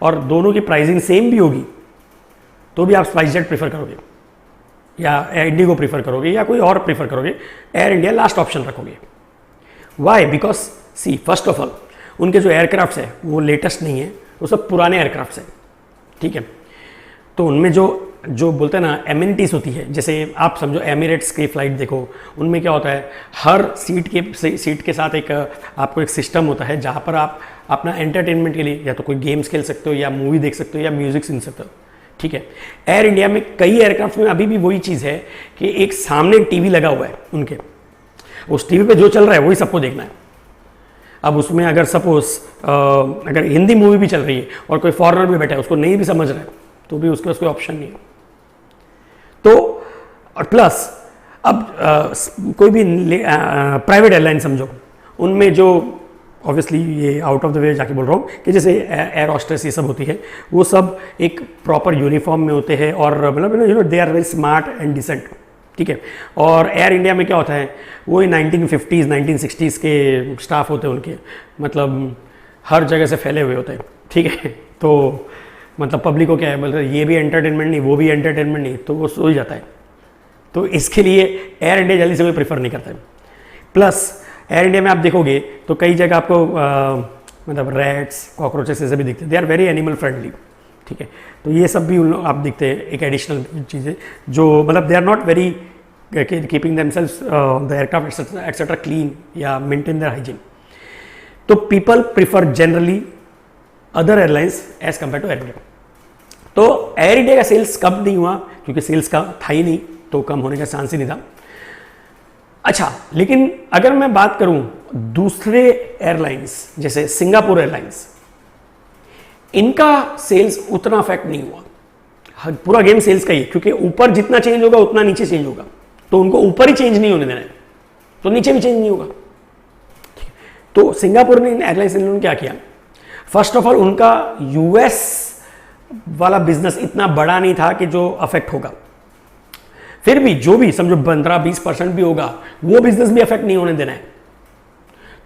और दोनों की प्राइसिंग सेम भी होगी, तो भी आप स्पाइस जेट प्रीफर करोगे या इंडिगो प्रीफर करोगे या कोई और प्रीफर करोगे, एयर इंडिया लास्ट ऑप्शन रखोगे। Why? Because see first of all उनके जो एयरक्राफ्ट्स है वो लेटेस्ट नहीं है, वो सब पुराने एयरक्राफ्ट्स हैं। ठीक है, तो उनमें जो बोलते हैं ना एमिनिटीज होती है, जैसे आप समझो एमिरेट्स की फ्लाइट देखो, उनमें क्या होता है, हर सीट के साथ एक आपको एक सिस्टम होता है जहाँ पर आप अपना एंटरटेनमेंट के लिए या तो कोई गेम्स खेल सकते हो या मूवी देख सकते हो या म्यूजिक सुन सकते हो। ठीक है, एयर इंडिया में कई एयरक्राफ्ट में अभी भी वही चीज़ है कि एक सामने टीवी लगा हुआ है उनके, उस टीवी पे जो चल रहा है वही सबको देखना है। अब उसमें अगर सपोज अगर हिंदी मूवी भी चल रही है और कोई फॉरेनर भी बैठा है उसको नहीं भी समझ रहा है तो भी उसके पास कोई ऑप्शन नहीं है। तो और प्लस अब कोई भी प्राइवेट एयरलाइन समझो, उनमें जो ऑब्वियसली ये आउट ऑफ द वे जाके बोल रहा हूँ कि जैसे एयर हॉस्टेस ये सब होती है, वो सब एक प्रॉपर यूनिफॉर्म में होते हैं और मतलब they are very smart and decent. ठीक है, और एयर इंडिया में क्या होता है, वो 1950s 1960s के स्टाफ होते हैं उनके, मतलब हर जगह से फैले हुए होते हैं। ठीक है, तो मतलब पब्लिक को क्या है, मतलब ये भी एंटरटेनमेंट नहीं वो भी एंटरटेनमेंट नहीं, तो वो सो ही जाता है। तो इसके लिए एयर इंडिया जल्दी से कोई प्रेफर नहीं करता है। प्लस एयर इंडिया में आप देखोगे तो कई जगह आपको मतलब रैट्स कॉकरोचेस ऐसे भी दिखते हैं, they are very animal friendly. ठीक है, तो ये सब भी आप दिखते हैं, एक एडिशनल चीज़ें जो मतलब they are not very keeping themselves the aircraft etcetera clean या मेंटेन देयर हाइजीन। तो people prefer generally other airlines as compare to Air India. तो एयर इंडिया का सेल्स कम नहीं हुआ क्योंकि सेल्स का था ही नहीं, तो कम होने का चांस ही नहीं था। अच्छा, लेकिन अगर मैं बात करूं दूसरे एयरलाइंस जैसे सिंगापुर एयरलाइंस, इनका सेल्स उतना अफेक्ट नहीं हुआ। पूरा गेम सेल्स का ही है, क्योंकि ऊपर जितना चेंज होगा उतना नीचे चेंज होगा, तो उनको ऊपर ही चेंज नहीं होने देना है, तो नीचे भी चेंज नहीं होगा। तो सिंगापुर ने एयरलाइंस ने क्या किया, फर्स्ट ऑफ ऑल उनका यूएस वाला बिजनेस इतना बड़ा नहीं था कि जो अफेक्ट होगा, फिर भी जो भी समझो 15-20% भी होगा वो बिजनेस भी अफेक्ट नहीं होने देना है।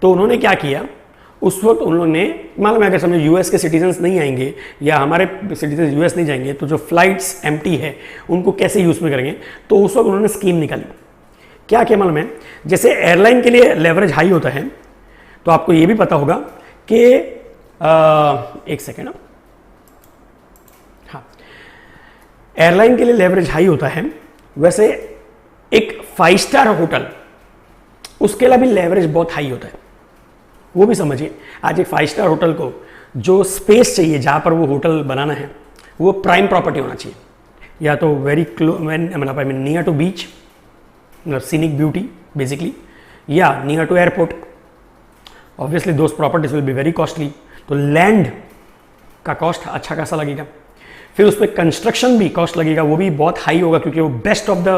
तो उन्होंने क्या किया, उस वक्त उन्होंने मालूम है अगर समझो यूएस के सिटीजन्स नहीं आएंगे या हमारे सिटीजन यूएस नहीं जाएंगे तो जो फ्लाइट्स एम्प्टी है उनको कैसे यूज में करेंगे, तो उस वक्त उन्होंने स्कीम निकाली। क्या क्या मालूम है, जैसे एयरलाइन के लिए लेवरेज हाई होता है, तो आपको ये भी पता होगा कि एक सेकेंड, हाँ, एयरलाइन के लिए लेवरेज हाई होता है, वैसे एक 5 स्टार होटल उसके लिए भी लेवरेज बहुत हाई होता है, वो भी समझिए। आज एक 5 स्टार होटल को जो स्पेस चाहिए जहां पर वो होटल बनाना है वो प्राइम प्रॉपर्टी होना चाहिए, या तो वेरी मतलब I mean near to beach, scenic beauty basically, या near to airport. Obviously those properties will be very costly, तो लैंड का कॉस्ट अच्छा खासा लगेगा, फिर उस पर कंस्ट्रक्शन भी कॉस्ट लगेगा, वो भी बहुत हाई होगा क्योंकि वो best of the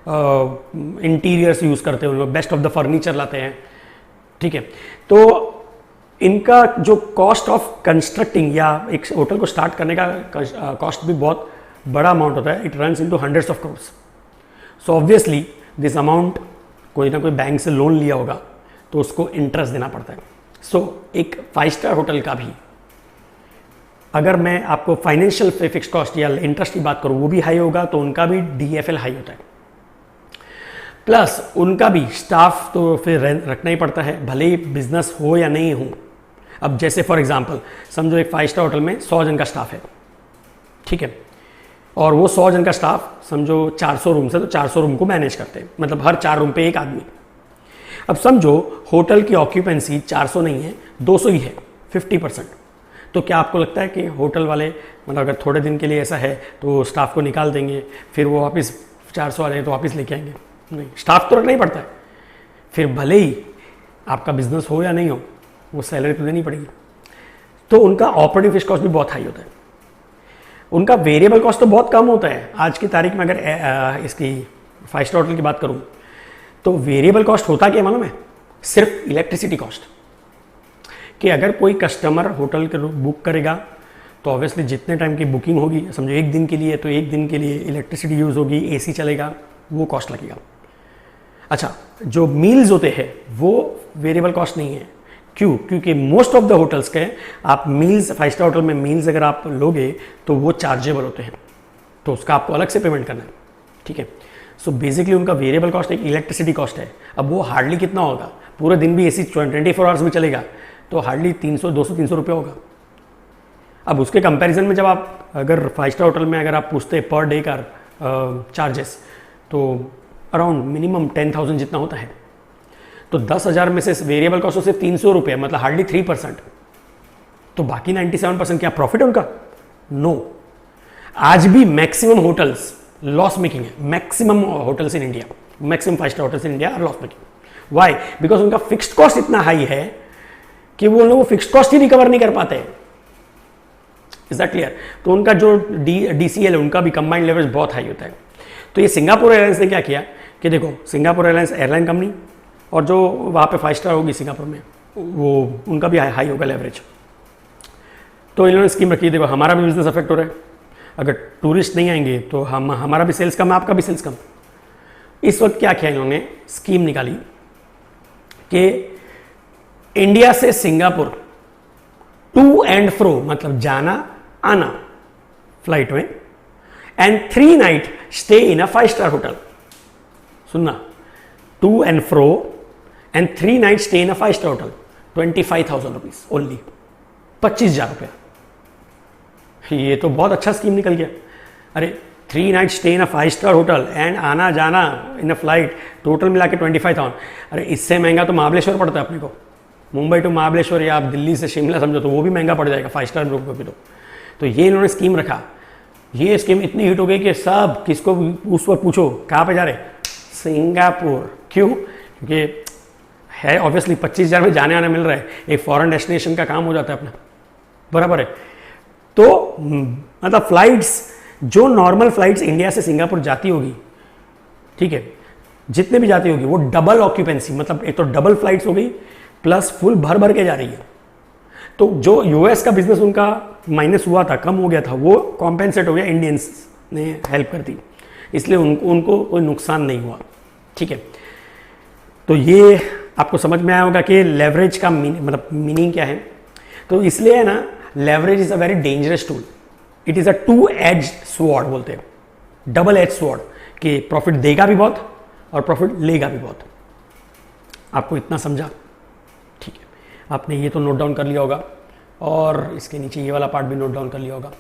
interiors use करते हैं, उन लोग बेस्ट ऑफ द फर्नीचर लाते हैं, ठीक है। तो इनका जो कॉस्ट ऑफ कंस्ट्रक्टिंग या एक होटल को स्टार्ट करने का कॉस्ट भी बहुत बड़ा अमाउंट होता है। It runs into hundreds of crores. So obviously this amount कोई ना कोई बैंक से लोन लिया होगा तो उसको इंटरेस्ट देना पड़ता है। सो एक 5 स्टार होटल का भी, अगर मैं आपको फाइनेंशियल फिक्स कॉस्ट या इंटरेस्ट की बात करूं, वो भी हाई होगा, तो उनका भी DFL हाई होता है। प्लस उनका भी स्टाफ तो फिर रखना ही पड़ता है, भले ही बिजनेस हो या नहीं हो। अब जैसे फॉर एग्जांपल समझो एक 5 स्टार होटल में 100 जन का स्टाफ है, ठीक है, और वो 100 जन का स्टाफ समझो 400 रूम से, तो 400 रूम को मैनेज करते हैं, मतलब हर 4 रूम पे एक आदमी। अब समझो होटल की ऑक्यूपेंसी 400 नहीं है, 200 ही है, 50%। तो क्या आपको लगता है कि होटल वाले मतलब अगर थोड़े दिन के लिए ऐसा है तो स्टाफ को निकाल देंगे, फिर वो वापस 400 आ रहे हैं तो वापस लेके आएंगे? नहीं, स्टाफ तो रखना ही पड़ता है। फिर भले ही आपका बिजनेस हो या नहीं हो, वो सैलरी तो देनी पड़ेगी। तो उनका ऑपरेटिंग फिक्स कॉस्ट भी बहुत हाई होता है। उनका वेरिएबल कॉस्ट तो बहुत कम होता है। आज की तारीख में अगर इसकी 5 स्टार होटल की बात करूं तो वेरिएबल कॉस्ट होता क्या मालूम है? सिर्फ इलेक्ट्रिसिटी कॉस्ट। कि अगर कोई कस्टमर होटल के बुक करेगा तो ऑब्वियसली जितने टाइम की बुकिंग होगी, समझो 1 दिन के लिए, तो 1 दिन के लिए इलेक्ट्रिसिटी यूज़ होगी, AC चलेगा, वो कॉस्ट लगेगा। अच्छा, जो मील्स होते हैं वो वेरिएबल कॉस्ट नहीं है। क्यों? क्योंकि मोस्ट ऑफ द होटल्स के आप मील्स, 5 स्टार होटल में मील्स अगर आप लोगे तो वो चार्जेबल होते हैं, तो उसका आपको अलग से पेमेंट करना है, ठीक है। सो बेसिकली उनका वेरिएबल कॉस्ट एक इलेक्ट्रिसिटी कॉस्ट है। अब वो हार्डली कितना होगा? पूरे दिन भी AC 24 आवर्स में चलेगा तो हार्डली 200-300 रुपये होगा। अब उसके कंपैरिजन में जब आप अगर 5 स्टार होटल में अगर आप पूछते हैं पर डे का चार्जेस, तो अराउंड मिनिमम 10,000 जितना होता है। तो 10,000 में से वेरिएबल कॉस्ट सिर्फ 300 रुपये, मतलब हार्डली 3%। तो बाकी 97% क्या प्रॉफिट है उनका? नो। आज भी मैक्सिमम होटल्स लॉस मेकिंग है। Maximum hotels in India, maximum 5 star hotels in India are loss making. Why? Because उनका फिक्स्ड कॉस्ट इतना हाई है कि वो लोग फिक्स्ड कॉस्ट ही रिकवर नहीं कर पाते हैं। Is that clear? तो उनका जो DCL है, उनका भी कंबाइंड लेवरेज बहुत हाई होता है। तो ये सिंगापुर एयरलाइंस ने क्या किया कि देखो, सिंगापुर एयरलाइंस एयरलाइन कंपनी, और जो वहाँ पे 5 स्टार होगी सिंगापुर में, वो उनका भी हाई होगा लेवरेज। तो इन्होंने स्कीम रखी, देखो हमारा भी बिजनेस अफेक्ट हो रहा है, अगर टूरिस्ट नहीं आएंगे तो हमारा भी सेल्स कम है, आपका भी सेल्स कम। इस वक्त क्या किया इन्होंने, स्कीम निकाली कि इंडिया से सिंगापुर टू एंड फ्रो, मतलब जाना आना फ्लाइट में, and 3 night stay in a 5 star hotel. सुनना, to and fro and 3 night stay in a 5 star hotel, 25,000 rupees only, 25,000 रुपया। ये तो बहुत अच्छा स्कीम निकल गया। अरे 3 night stay in a 5 star hotel and आना जाना इन अ फ्लाइट, टोटल मिला के 25,000। अरे इससे महंगा तो महाबलेश्वर पड़ता है अपने को। मुंबई टू महाबलेश्वर या आप दिल्ली से शिमला समझो तो वो भी महंगा पड़ जाएगा 5 स्टार ग्रुप को भी। तो ये इन्होंने स्कीम रखा। ये स्कीम इतनी हिट हो गई कि सब किसको उस वक्त पूछो कहाँ पे जा रहे, सिंगापुर। क्यों? क्योंकि है ऑब्वियसली 25,000 में जाने आने मिल रहा है, एक फॉरेन डेस्टिनेशन का काम हो जाता है अपना, बराबर है। तो मतलब फ्लाइट्स, जो नॉर्मल फ्लाइट्स इंडिया से सिंगापुर जाती होगी, ठीक है, जितने भी जाती होगी, वो डबल ऑक्यूपेंसी, मतलब एक तो डबल फ्लाइट्स हो गई प्लस फुल भर भर के जा रही है। तो जो यूएस का बिजनेस उनका माइनस हुआ था, कम हो गया था, वो कॉम्पेंसेट हो गया, इंडियंस ने हेल्प कर दी, इसलिए उनको कोई नुकसान नहीं हुआ, ठीक है। तो ये आपको समझ में आया होगा कि लेवरेज का मतलब मीनिंग क्या है। तो इसलिए है ना, leverage is a very dangerous tool. It is a 2 edge sword बोलते हैं, डबल एज स्वॉर्ड, कि प्रॉफिट देगा भी बहुत और प्रॉफिट लेगा भी बहुत। आपको इतना समझा? ठीक है, आपने ये तो नोट डाउन कर लिया होगा और इसके नीचे ये वाला पार्ट भी नोट डाउन कर लिया होगा।